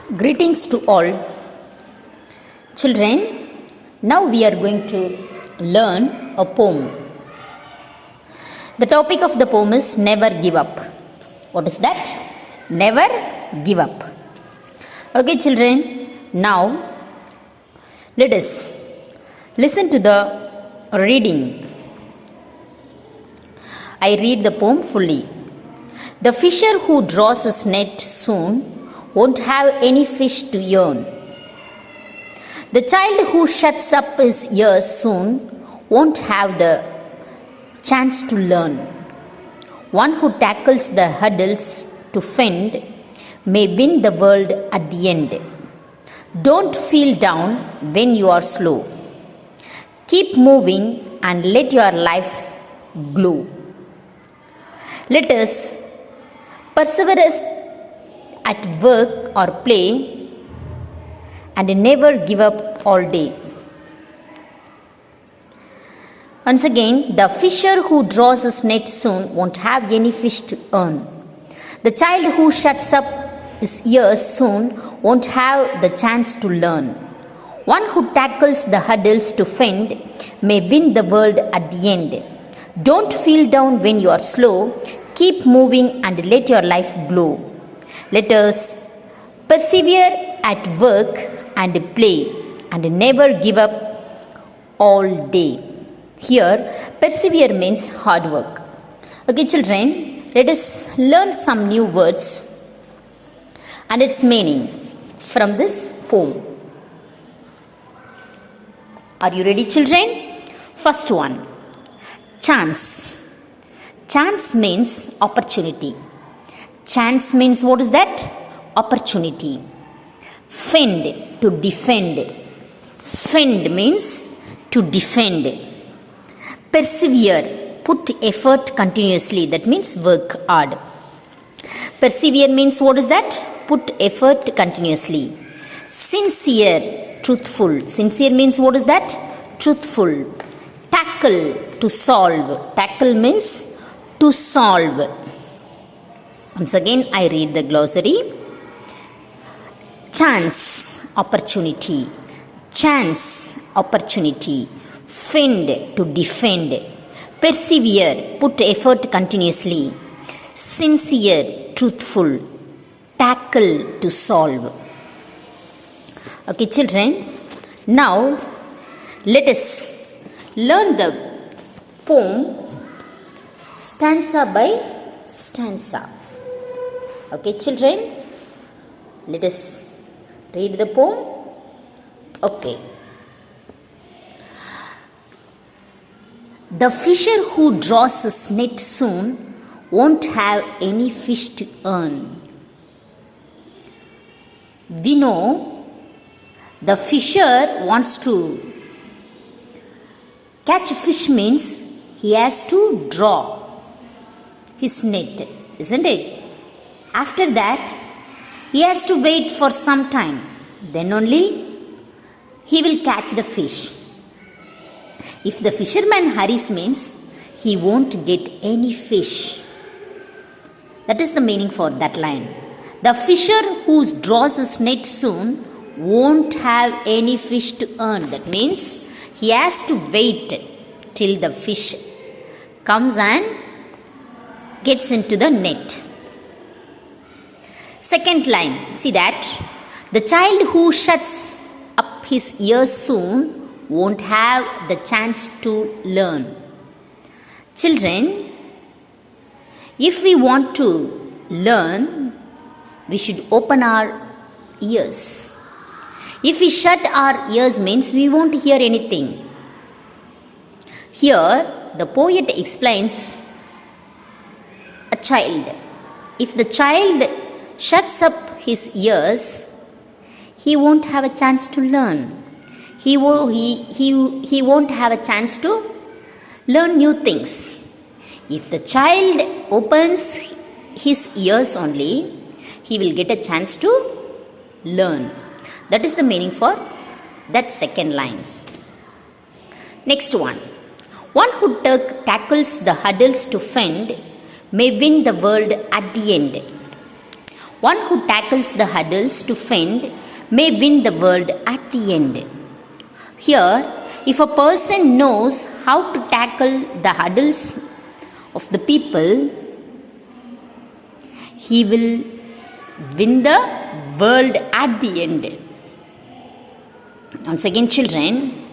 Greetings to all. Children, now we are going to learn a poem. The topic of the poem is Never Give Up. What is that? Never give up. Okay, children, now let us listen to the reading. I read the poem fully. The fisher who draws his net soon won't have any fish to earn. The child who shuts up his ears soon won't have the chance to learn. One who tackles the hurdles to fend may win the world at the end. Don't feel down when you are slow. Keep moving and let your life glow. Let us persevere at work or play and never give up all day. Once again, the fisher who draws his net soon won't have any fish to earn. The child who shuts up his ears soon won't have the chance to learn. One who tackles the hurdles to fend may win the world at the end. Don't feel down when you are slow. Keep moving and let your life glow. Let us persevere at work and play and never give up all day. Here, persevere means hard work. Okay, children, let us learn some new words and its meaning from this poem. Are you ready, children? First one, chance. Chance means opportunity. Chance means what is that? Opportunity. Fend, to defend. Fend means to defend. Persevere, put effort continuously. That means work hard. Persevere means what is that? Put effort continuously. Sincere, truthful. Sincere means what is that? Truthful. Tackle, to solve. Tackle means to solve. Once again, I read the glossary. Chance, opportunity. Chance, opportunity. Fend, to defend. Persevere, put effort continuously. Sincere, truthful. Tackle, to solve. Okay, children, now let us learn the poem stanza by stanza. Okay, children, let us read the poem. Okay. The fisher who draws his net soon won't have any fish to earn. We know the fisher wants to catch a fish means he has to draw his net, isn't it? After that, he has to wait for some time. Then only he will catch the fish. If the fisherman hurries means he won't get any fish. That is the meaning for that line. The fisher who draws his net soon won't have any fish to earn. That means he has to wait till the fish comes and gets into the net. Second line, see that? The child who shuts up his ears soon won't have the chance to learn. Children, if we want to learn, we should open our ears. If we shut our ears means we won't hear anything. Here, the poet explains a child. If the child shuts up his ears, he won't have a chance to learn. He won't have a chance to learn new things. If the child opens his ears only, he will get a chance to learn. That is the meaning for that second lines. Next one. One who tackles the hurdles to fend may win the world at the end. One who tackles the hurdles to fend may win the world at the end. Here, if a person knows how to tackle the hurdles of the people, he will win the world at the end. Once again, children,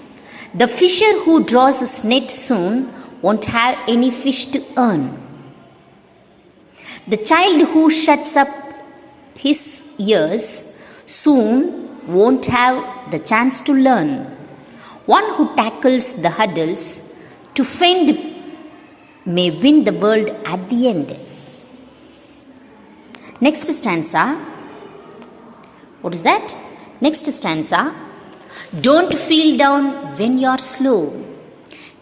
the fisher who draws his net soon won't have any fish to earn. The child who shuts up his ears soon won't have the chance to learn. One who tackles the hurdles to fend may win the world at the end. Next stanza. What is that? Next stanza. Don't feel down when you're slow.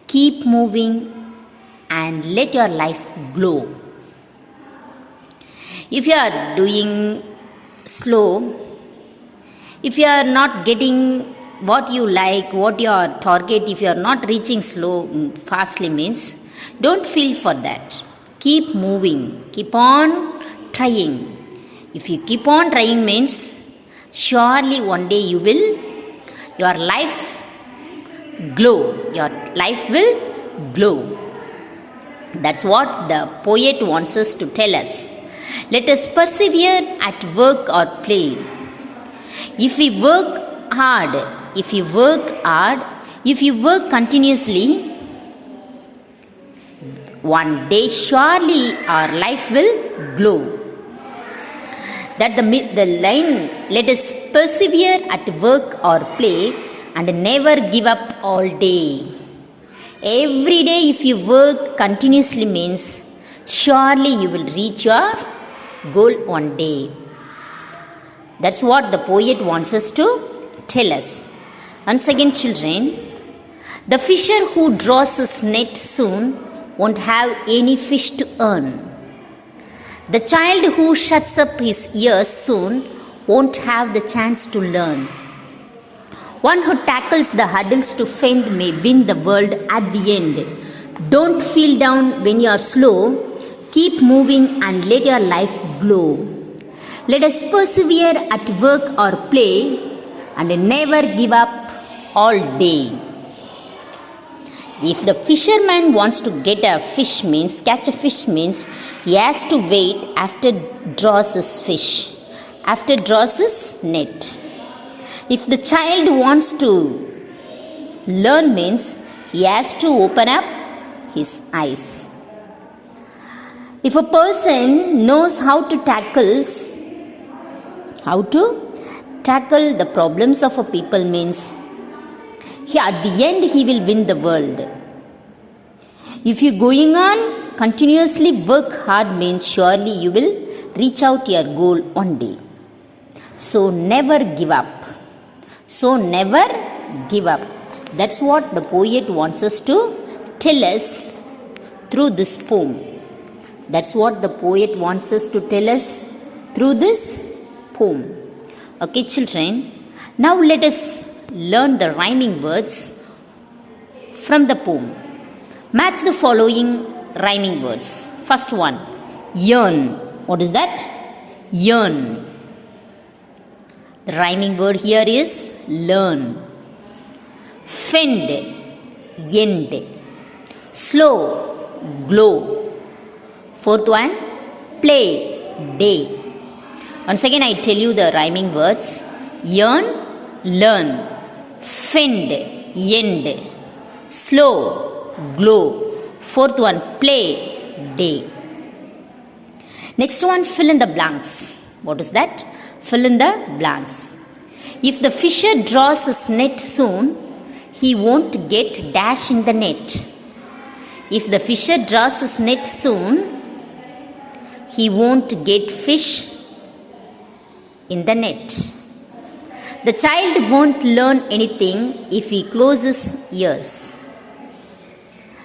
Keep moving and let your life glow. If you are doing slow, if you are not getting what you like, what your target, if you are not reaching fastly means, don't feel for that. Keep moving. Keep on trying. If you keep on trying means, surely one day your life glow. Your life will glow. That's what the poet wants us to tell us. Let us persevere at work or play. If we work continuously, one day surely our life will glow. That the line, let us persevere at work or play and never give up all day. Every day if you work continuously means, surely you will reach your goal one day. That's what the poet wants us to tell us. Once again, children, the fisher who draws his net soon won't have any fish to earn. The child who shuts up his ears soon won't have the chance to learn. One who tackles the hurdles to fend may win the world at the end. Don't feel down when you are slow. Keep moving and let your life glow. Let us persevere at work or play and never give up all day. If the fisherman wants to catch a fish means, he has to wait after draws his net. If the child wants to learn means, he has to open up his eyes. If a person knows how to tackle the problems of a people means, at the end he will win the world. If you going on continuously work hard means, surely you will reach out your goal one day. So never give up. That's what the poet wants us to tell us through this poem. Okay, children, now let us learn the rhyming words from the poem. Match the following rhyming words. First one, yearn. What is that? Yearn. The rhyming word here is learn. Fend, end. Slow, glow. Fourth one, play, day. Once again I tell you the rhyming words. Yearn, learn. Fend, end. Slow, glow. Fourth one, play, day. Next one, fill in the blanks. What is that? Fill in the blanks. If the fisher draws his net soon, he won't get dash in the net. If the fisher draws his net soon, he won't get fish in the net. The child won't learn anything if he closes ears.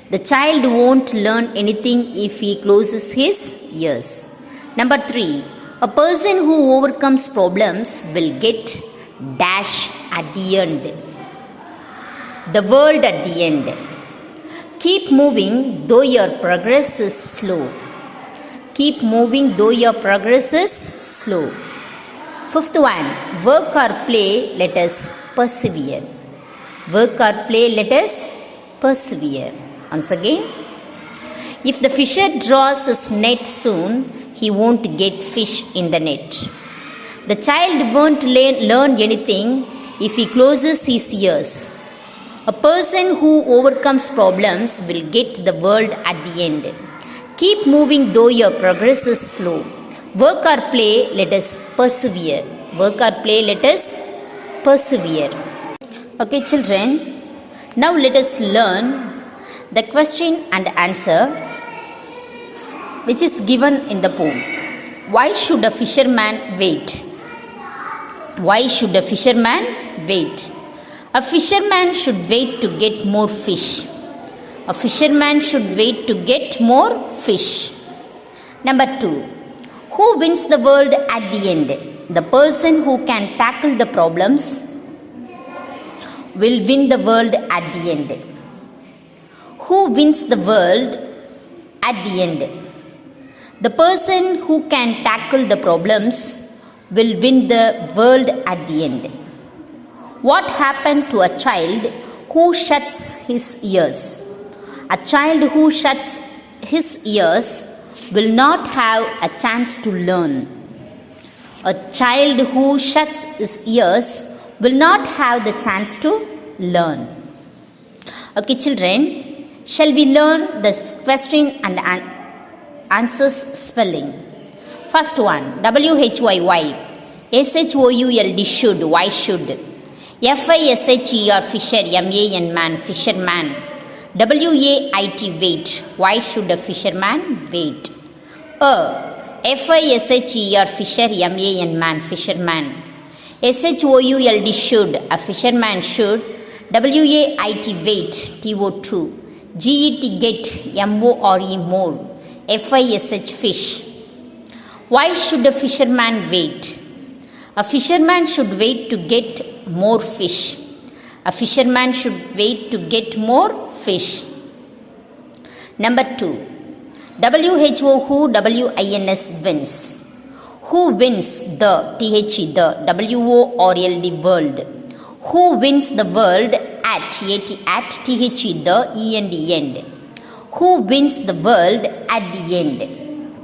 The child won't learn anything if he closes his ears. Number 3. A person who overcomes problems will get dash at the end. The world at the end. Keep moving though your progress is slow. Keep moving though your progress is slow. Fifth one, work or play, let us persevere. Work or play, let us persevere. Once again, if the fisher draws his net soon, he won't get fish in the net. The child won't learn anything if he closes his ears. A person who overcomes problems will get the world at the end. Keep moving though your progress is slow. Work or play, let us persevere. Work or play, let us persevere. Okay, children, now let us learn the question and answer which is given in the poem. Why should a fisherman wait? Why should a fisherman wait? A fisherman should wait to get more fish. A fisherman should wait to get more fish. Number 2. Who wins the world at the end? The person who can tackle the problems will win the world at the end. Who wins the world at the end? The person who can tackle the problems will win the world at the end. What happened to a child who shuts his ears? A child who shuts his ears will not have a chance to learn. A child who shuts his ears will not have the chance to learn. Okay, children, shall we learn this question and answers spelling? First one, WHYY. SHOULD, should, why should. FISHER, fisher, MAN, man, fisherman. WAIT, wait, why should a fisherman wait? FISHER, fisher, MAN, man, fisherman. SHOULD, should, a fisherman should. WAIT, wait, TO2. GET, get, MORE, more. FISH, fish. Why should a fisherman wait? A fisherman should wait to get more fish. A fisherman should wait to get more fish. Number 2. WHO, who, WINS, wins. Who wins the, THE, the, WORLD, world. Who wins the world at, THE, the, END, end. Who wins the world at the end?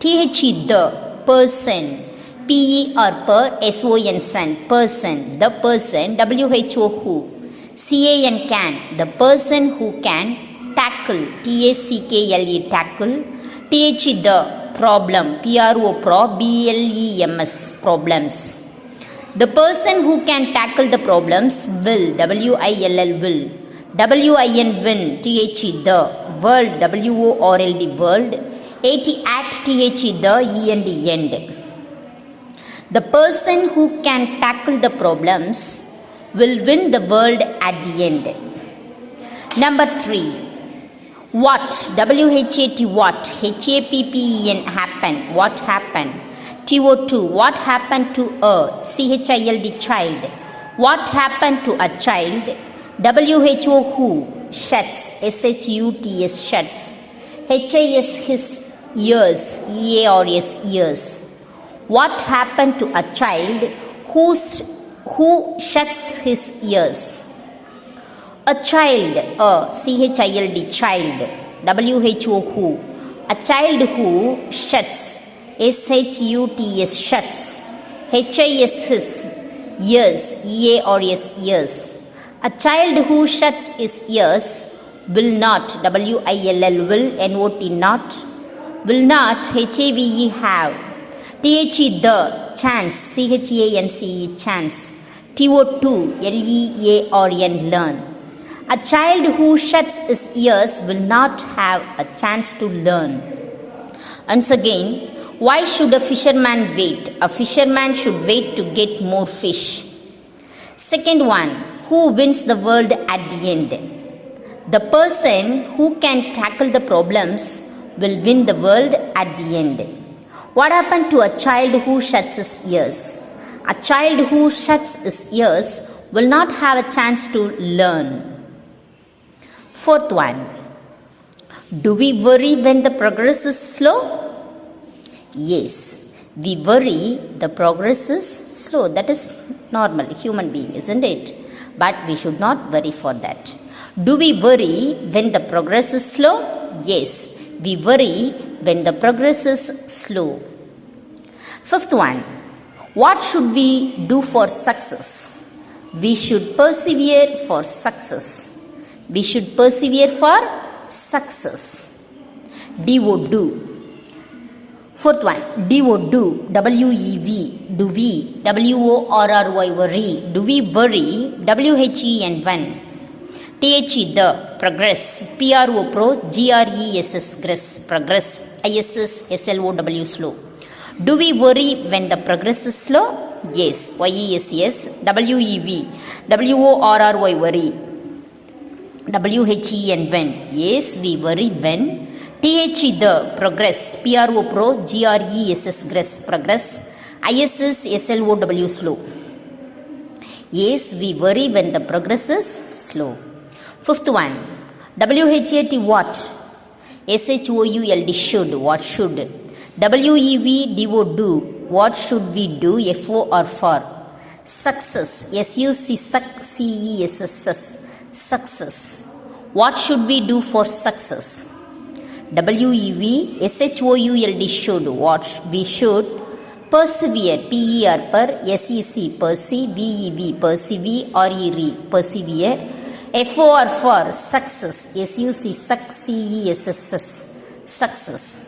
THE, the, person. PE or per, SON, son, person, the person. WHO, who. CAN, can, the person who can tackle, TACKLE, tackle. THE, the, problem, PRO, BLEMS, problems. The person who can tackle the problems will, WILL, will. WIN, win, THE, the, world, WORLD, world. AT, THE, the, END, end. The person who can tackle the problems will win the world at the end. Number 3. What? WHAT, what? HAPPEN, happen. What happened? TO2. What happened to a, CHILD, child? What happened to a child? WHO, who, shuts, SHUTS, shuts. HIS, his, ears, EARS, ears. What happened to a child who shuts his ears? A child, a, CHILD, child. WHO, who. A child who shuts, SHUTS, shuts. HIS, his, ears, EARS, ears. A child who shuts his ears will not, WILL, will, NOT, not, will not, HAVE, have. THE, the, chance, CHANCE, chance. TO2, LEARN, learn. A child who shuts his ears will not have a chance to learn. Once again, why should a fisherman wait? A fisherman should wait to get more fish. Second one, who wins the world at the end? The person who can tackle the problems will win the world at the end. What happened to a child who shuts his ears? A child who shuts his ears will not have a chance to learn. Fourth one. Do we worry when the progress is slow? Yes. We worry the progress is slow. That is normal, human being, isn't it? But we should not worry for that. Do we worry when the progress is slow? Yes. We worry when the progress is slow. Fifth one. What should we do for success? We should persevere for success. We should persevere for success. Do. Fourth one, do, W-E-V, do we, W-O-R-R-Y, worry, do we worry, W-H-E-N-1, T-H-E, the, progress, P-R-O, pro, G-R-E-S-S, progress, I-S-S, S-L-O-W, slow. Do we worry when the progress is slow? Yes, Y-E-S-S, W-E-V, W-O-R-R-Y, worry, W-H-E-N-when, yes, we worry when, T-H-E, the, progress, P-R-O, pro, G-R-E-S-S, progress, I-S-S, S-L-O-W, slow. Yes, we worry when the progress is slow. Fifth one, W-H-A-T, what? S-H-O-U-L-D, should, what should? W-E-V-D-O, do, what should we do? F-O or for? Success, S-U-C, C-E-S-S, success. What should we do for success? W-E-V-S-H-O-U-L-D, should, what we should persevere, P-E-R, per, S-E-C, perceive, V-E-V, persevere, R-E-R, persevere, F-O-R, for, success, S-U-C, C-E-S-S, success.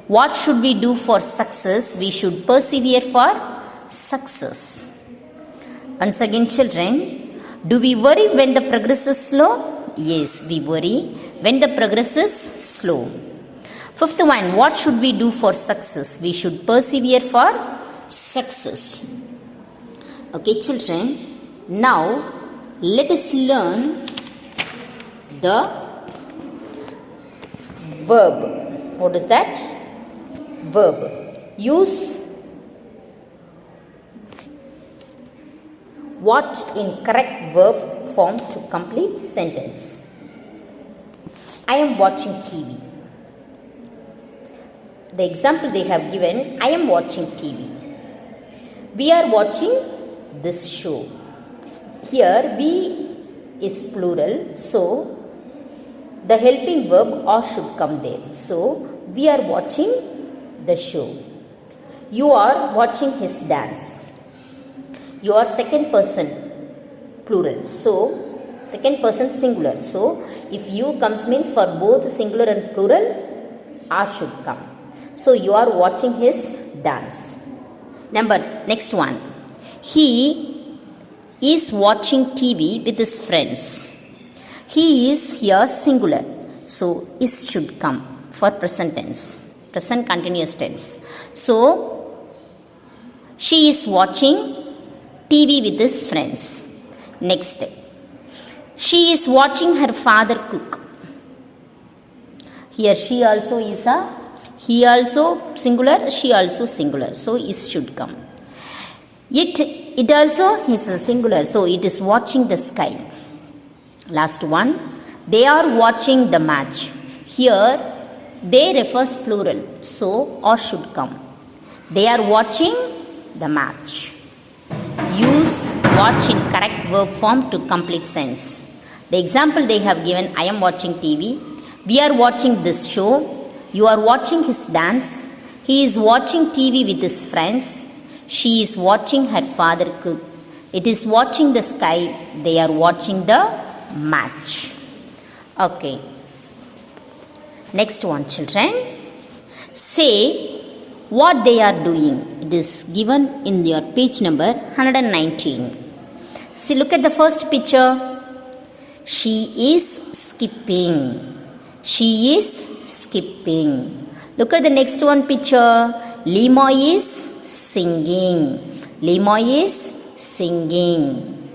What should we do for success? We should persevere for success. Once again, children, do we worry when the progress is slow? Yes, we worry when the progress is slow. Fifth one, what should we do for success? We should persevere for success. Okay, children, now let us learn the verb. What is that? Verb. Use what in correct verb form to complete sentence. I am watching TV. The example they have given, I am watching TV. We are watching this show. Here we is plural, so the helping verb or should come there. So we are watching the show. You are watching his dance. You are second person plural, so second person singular. So if you comes means for both singular and plural, are should come. So you are watching his dance. Next one. He is watching TV with his friends. He is here singular, so is should come for present tense, present continuous tense. So she is watching TV with his friends. Next, she is watching her father cook. Here she also is he also singular, she also singular, so is should come. It also is a singular, so it is watching the sky. Last one, they are watching the match. Here they refers plural, so or should come. They are watching the match. Use watch in correct verb form to complete sense. The example they have given, I am watching TV. We are watching this show. You are watching his dance. He is watching TV with his friends. She is watching her father cook. It is watching the sky. They are watching the match. Okay. Next one, children. Say what they are doing. It is given in your page number 119. See, look at the first picture. She is skipping. She is skipping. Look at the next one picture. Lima is singing. Lima is singing.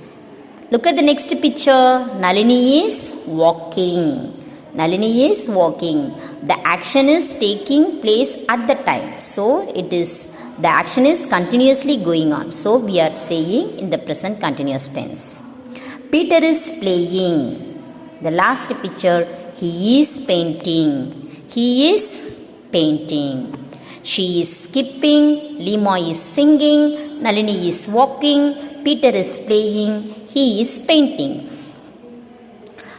Look at the next picture. Nalini is walking. Nalini is walking. The action is taking place at the time. So the action is continuously going on. So we are saying in the present continuous tense. Peter is playing. The last picture, he is painting. He is painting. She is skipping, Lima is singing, Nalini is walking, Peter is playing, he is painting.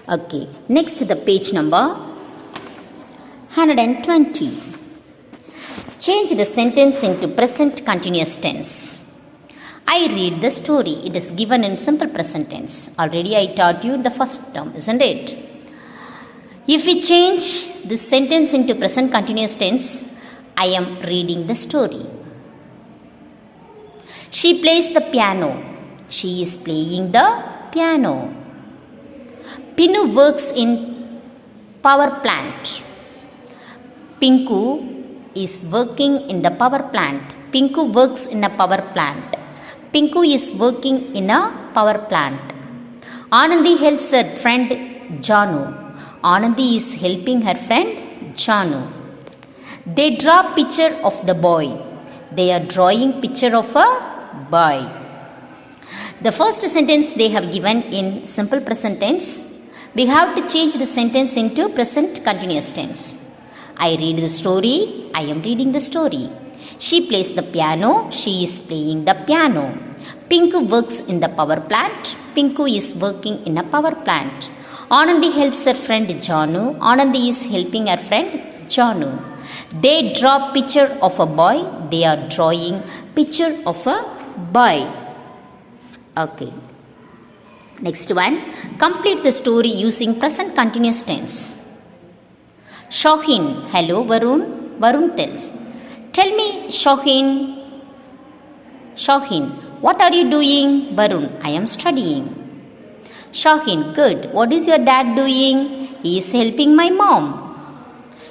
Okay, next the page number 120. Change the sentence into present continuous tense. I read the story. It is given in simple present tense. Already I taught you the first term, isn't it? If we change this sentence into present continuous tense, I am reading the story. She plays the piano. She is playing the piano. Pinu works in power plant. Pinku is working in the power plant. Pinku works in a power plant. Pinku is working in a power plant. Anandi helps her friend Janu. Anandi is helping her friend Janu. They draw picture of the boy. They are drawing picture of a boy. The first sentence they have given in simple present tense. We have to change the sentence into present continuous tense. I read the story. I am reading the story. She plays the piano. She is playing the piano. Pinku works in the power plant. Pinku is working in a power plant. Anandi helps her friend Janu. Anandi is helping her friend Janu. They draw picture of a boy. They are drawing picture of a boy. Okay. Next one. Complete the story using present continuous tense. Shauhin. Hello Varun. Varun tells. Tell me Shauhin. Shauhin. What are you doing? Varun. I am studying. Shauhin. Good. What is your dad doing? He is helping my mom.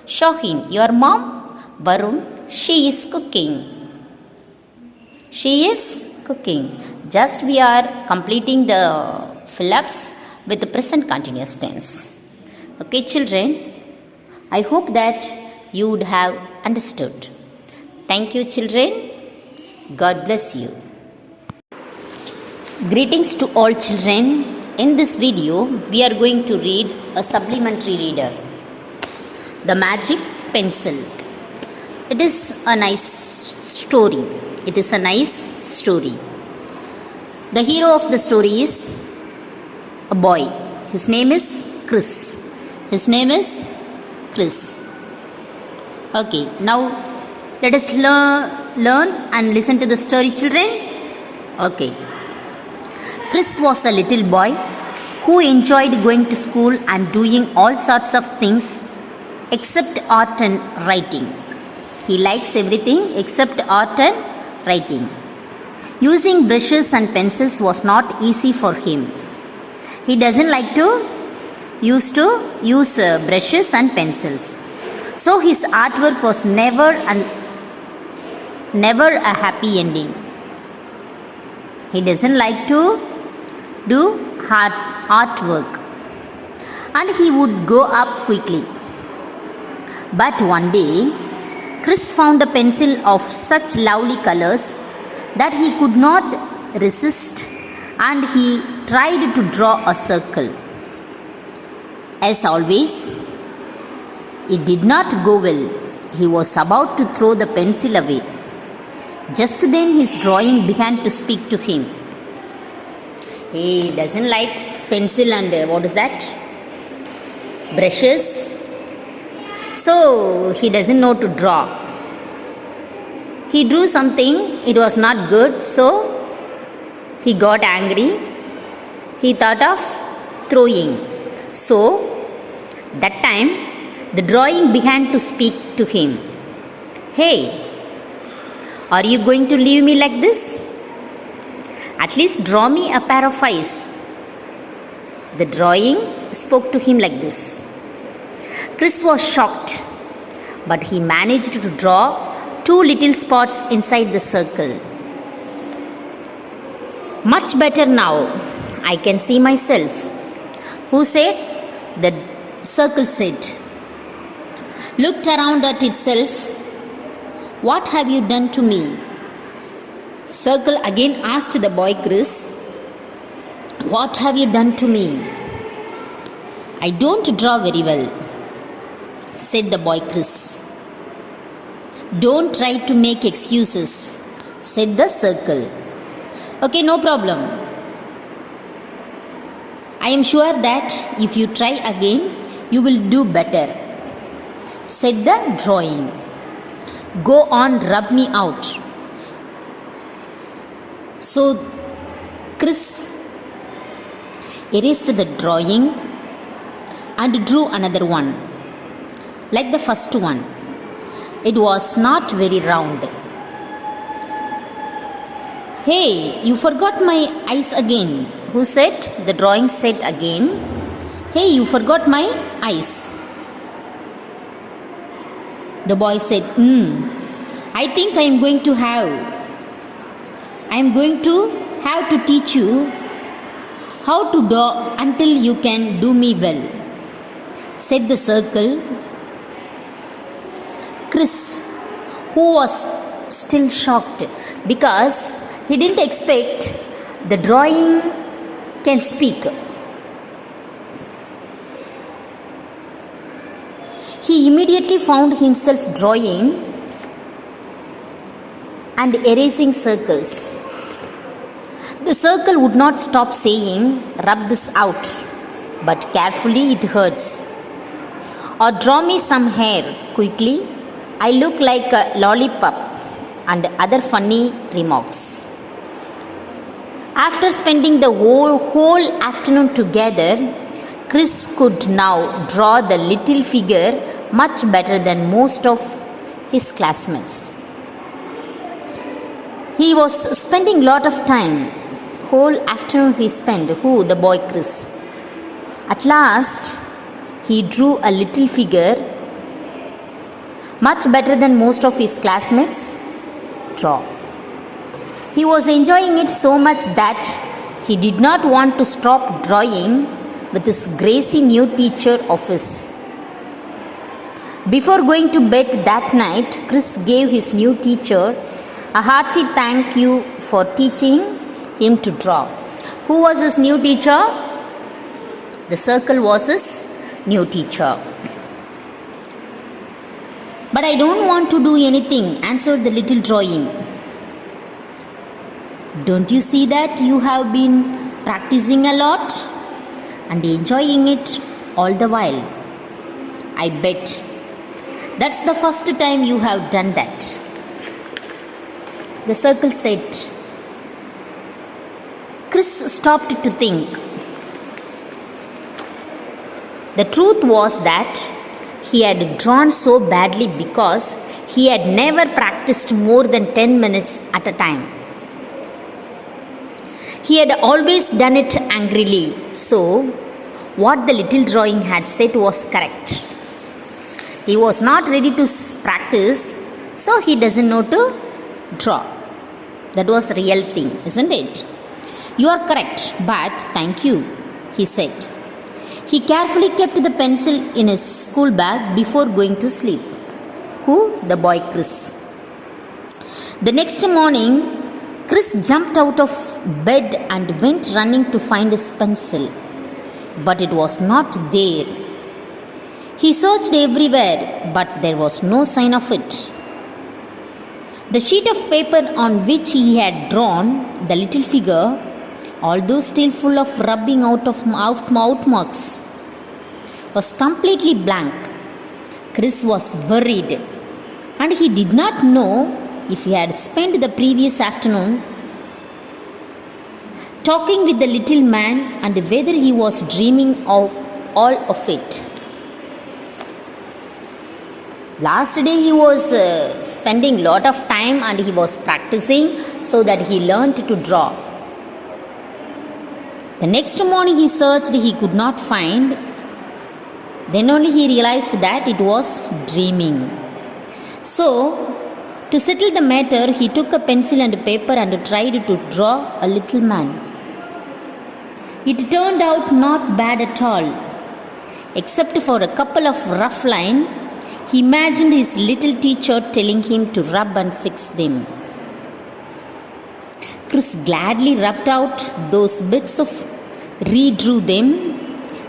Shauhin. Your mom? Varun. She is cooking. She is cooking. Just we are completing the fill-ups with the present continuous tense. Okay children. I hope that you would have understood. Thank you children. God bless you. Greetings to all children. In this video, we are going to read a supplementary reader. The Magic Pencil. It is a nice story. It is a nice story. The hero of the story is a boy. His name is Chris. His name is Chris. Okay, now let us learn and listen to the story, children. Okay. Chris was a little boy who enjoyed going to school and doing all sorts of things except art and writing. He likes everything except art and writing. Using brushes and pencils was not easy for him. He doesn't like to use brushes and pencils. So his artwork was never a happy ending. He doesn't like to do artwork and he would grow up quickly. But one day, Chris found a pencil of such lovely colors that he could not resist and he tried to draw a circle. As always, it did not go well. He was about to throw the pencil away. Just then his drawing began to speak to him. He doesn't like pencil and what is that? Brushes. So he doesn't know to draw. He drew something, it was not good, so he got angry. He thought of throwing. So that time the drawing began to speak to him. Hey, are you going to leave me like this? At least draw me a pair of eyes. The drawing spoke to him like this. Chris was shocked, but he managed to draw 2 little spots inside the circle. Much better now. I can see myself. Who said? The circle said. Looked around at itself. What have you done to me? Circle again asked the boy Chris. What have you done to me? I don't draw very well, said the boy Chris. Don't try to make excuses, said the circle. Okay, no problem. I am sure that if you try again, you will do better, said the drawing. Go on, rub me out. So Chris erased the drawing and drew another one, like the first one. It was not very round. Hey, you forgot my eyes again. Who said? The drawing said again. Hey, you forgot my eyes. The boy said, I think I am going to have to teach you how to draw until you can do me well, said the circle. Chris, who was still shocked because he didn't expect the drawing can speak. He immediately found himself drawing and erasing circles. The circle would not stop saying, rub this out, but carefully it hurts. Or draw me some hair quickly. I look like a lollipop, and other funny remarks. After spending the whole afternoon together, Chris could now draw the little figure much better than most of his classmates. He was spending lot of time. Whole afternoon he spent. Who? The boy Chris. At last, he drew a little figure much better than most of his classmates draw. He was enjoying it so much that he did not want to stop drawing with his Gracie new teacher of his. Before going to bed that night, Chris gave his new teacher a hearty thank you for teaching him to draw. Who was his new teacher? The circle was his new teacher. But I don't want to do anything, answered the little drawing. Don't you see that you have been practicing a lot and enjoying it all the while? I bet that's the first time you have done that. The circle said. Chris stopped to think. The truth was that he had drawn so badly because he had never practiced more than 10 minutes at a time. He had always done it angrily, so what the little drawing had said was correct. He was not ready to practice, so he doesn't know to draw. That was the real thing, isn't it? You are correct, but thank you, he said. He carefully kept the pencil in his school bag before going to sleep. Who? The boy Chris. The next morning, Chris jumped out of bed and went running to find his pencil. But it was not there. He searched everywhere, but there was no sign of it. The sheet of paper on which he had drawn the little figure, although still full of rubbing out of mouth marks, was completely blank. Chris was worried, and he did not know if he had spent the previous afternoon talking with the little man and whether he was dreaming of all of it. Last day he was spending lot of time and he was practicing so that he learned to draw. The next morning he searched, he could not find. Then only he realized that it was dreaming. So, to settle the matter, he took a pencil and paper and tried to draw a little man. It turned out not bad at all. Except for a couple of rough lines, he imagined his little teacher telling him to rub and fix them. Chris gladly rubbed out those bits of redrew them.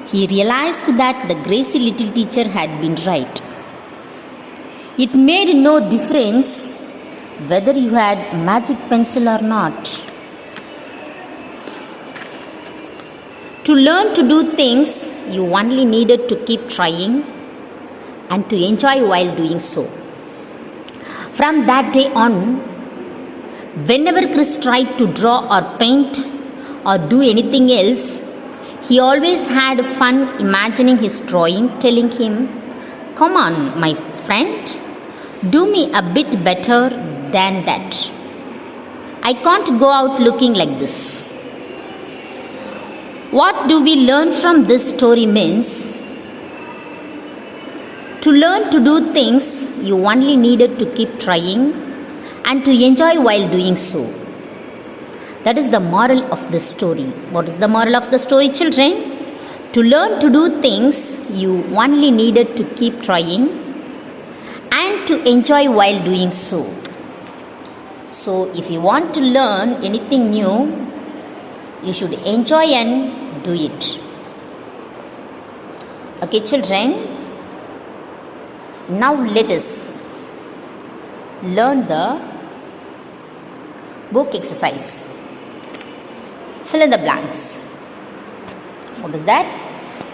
He realized that the Gracie little teacher had been right. It made no difference whether you had magic pencil or not. To learn to do things, you only needed to keep trying and to enjoy while doing so. From that day on, whenever Chris tried to draw or paint or do anything else, he always had fun imagining his drawing, telling him, "Come on, my friend, do me a bit better than that. I can't go out looking like this." What do we learn from this story means, to learn to do things, you only needed to keep trying and to enjoy while doing so. That is the moral of this story. What is the moral of the story, children? To learn to do things, you only needed to keep trying and to enjoy while doing so. So, if you want to learn anything new, you should enjoy and do it. Okay, children. Now let us learn the book exercise. Fill in the blanks. What is that?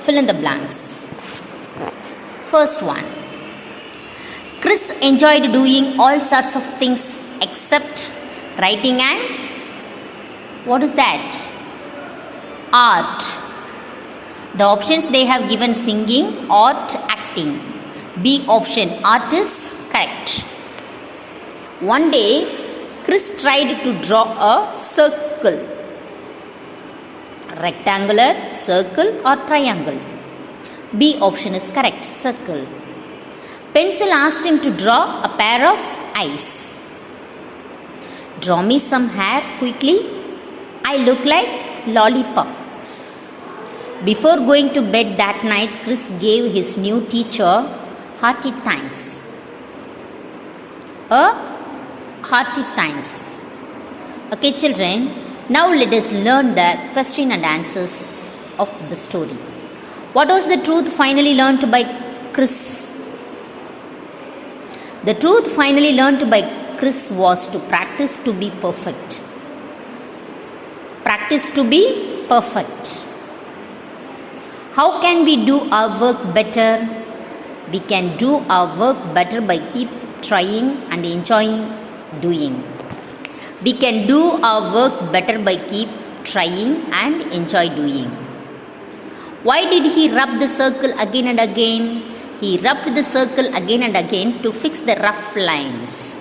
Fill in the blanks. First one. Chris enjoyed doing all sorts of things except writing and what is that? Art. The options they have given: singing, art, acting. B option, art, is correct. One day, Chris tried to draw a circle. Rectangular, circle or triangle. B option is correct, circle. Pencil asked him to draw a pair of eyes. Draw me some hair quickly. I look like lollipop. Before going to bed that night, Chris gave his new teacher hearty thanks. A hearty thanks. Okay, children, now let us learn the question and answers of the story. What was the truth finally learned by Chris? The truth finally learned by Chris was to practice to be perfect. Practice to be perfect. How can we do our work better? We can do our work better by keep trying and enjoying doing. We can do our work better by keep trying and enjoy doing. Why did he rub the circle again and again? He rubbed the circle again and again to fix the rough lines.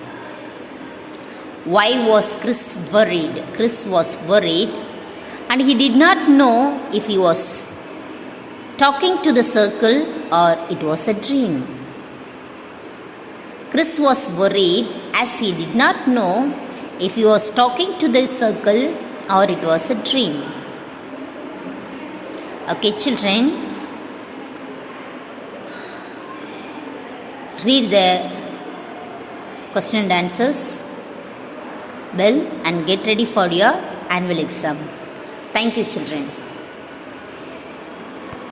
Why was Chris worried? Chris was worried and he did not know if he was talking to the circle or it was a dream. Chris was worried as he did not know if he was talking to the circle or it was a dream. Okay, children, read the question and answers well and get ready for your annual exam. Thank you, children.